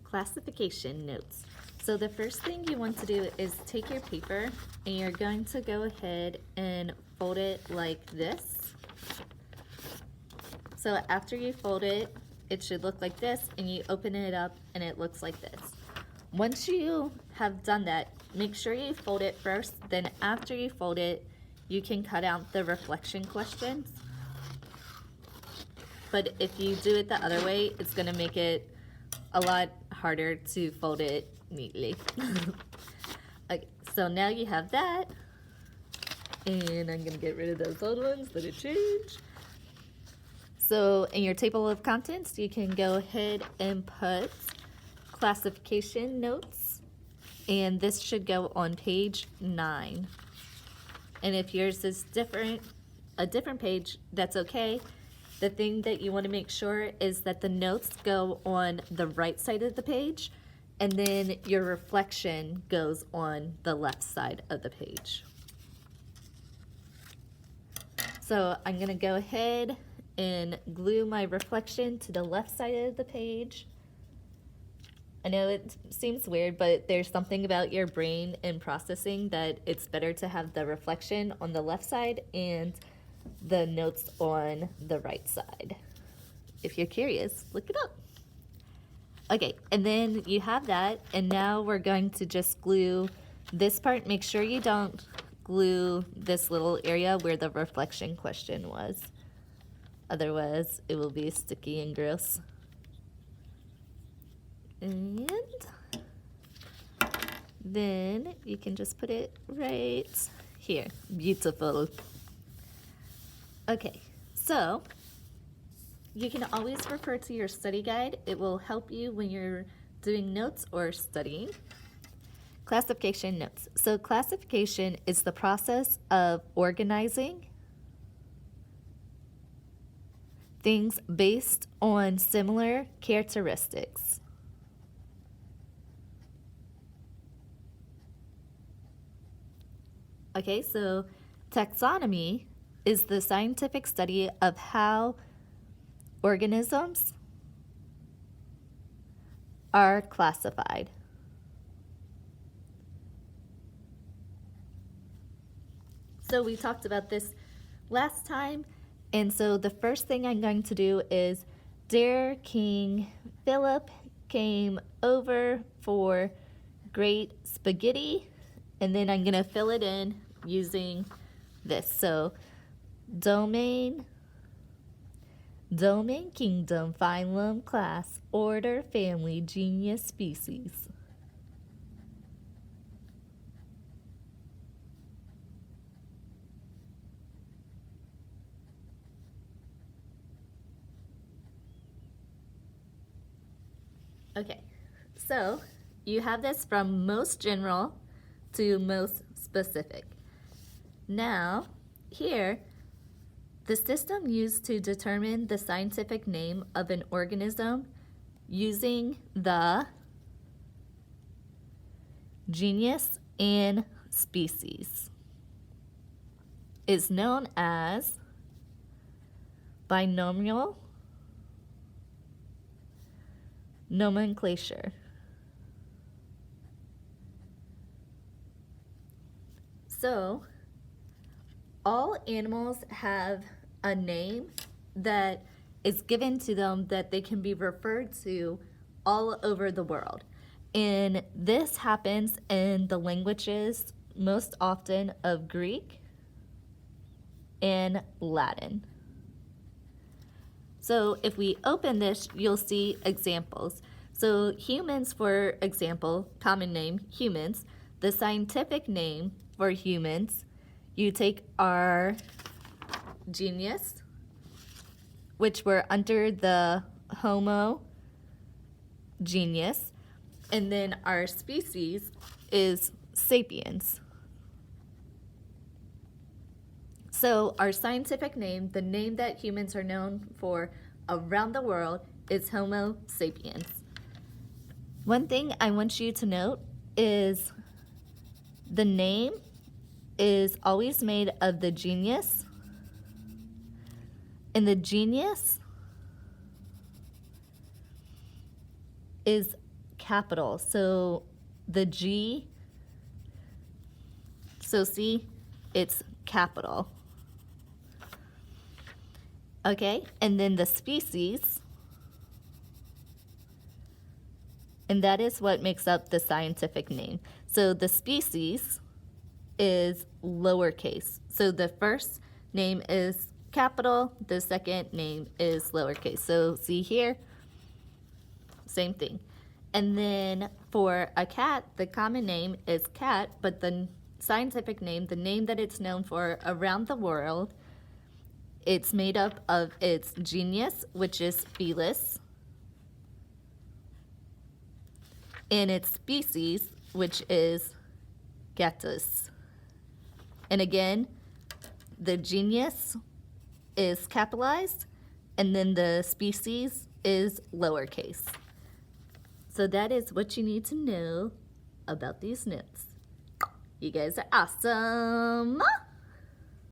classification notes. So the first thing you want to do is take your paper and you're going to go ahead and fold it like this. So after you fold it, it should look like this, and you open it up and it looks like this. Once you have done that, make sure you fold it first, then after you fold it, you can cut out the reflection questions. But if you do it the other way, it's gonna make it a lot harder to fold it neatly. Okay, so now you have that, and I'm gonna get rid of those old ones that have changed. So in your table of contents, you can go ahead and put classification notes, and this should go on page 9. And if yours is a different page, that's okay. The thing that you want to make sure is that the notes go on the right side of the page, and then your reflection goes on the left side of the page. So I'm going to go ahead and glue my reflection to the left side of the page. I know it seems weird, but there's something about your brain and processing that it's better to have the reflection on the left side and the notes on the right side. If you're curious, look it up. Okay, and then you have that, and now we're going to just glue this part. Make sure you don't glue this little area where the reflection question was. Otherwise, it will be sticky and gross. And then you can just put it right here. Beautiful. Okay, so you can always refer to your study guide. It will help you when you're doing notes or studying. Classification notes. So classification is the process of organizing things based on similar characteristics. Okay, so taxonomy is the scientific study of how organisms are classified. So we talked about this last time, and so the first thing I'm going to do is dear King Philip came over for great spaghetti, and then I'm gonna fill it in using this. So domain, kingdom, phylum, class, order, family, genus, species. Okay, so you have this from most general to most specific. Now, here, the system used to determine the scientific name of an organism using the genus and species is known as binomial nomenclature. So, all animals have a name that is given to them that they can be referred to all over the world. And this happens in the languages most often of Greek and Latin. So if we open this, you'll see examples. So humans, for example, common name, humans. The scientific name for humans, you take our genus, which were under the Homo genus, and then our species is sapiens. So our scientific name, the name that humans are known for around the world, is Homo sapiens. One thing I want you to note is the name is always made of the genus, and the genus is capital. So the G, so see, it's capital. Okay, and then the species, and that is what makes up the scientific name. So the species is lowercase. So the first name is capital, the second name is lowercase. So see here, same thing. And then for a cat, the common name is cat, but the scientific name, the name that it's known for around the world, it's made up of its genus, which is Felis, and its species, which is Gatus. And again, the genus is capitalized, and then the species is lowercase. So that is what you need to know about these nymphs. You guys are awesome!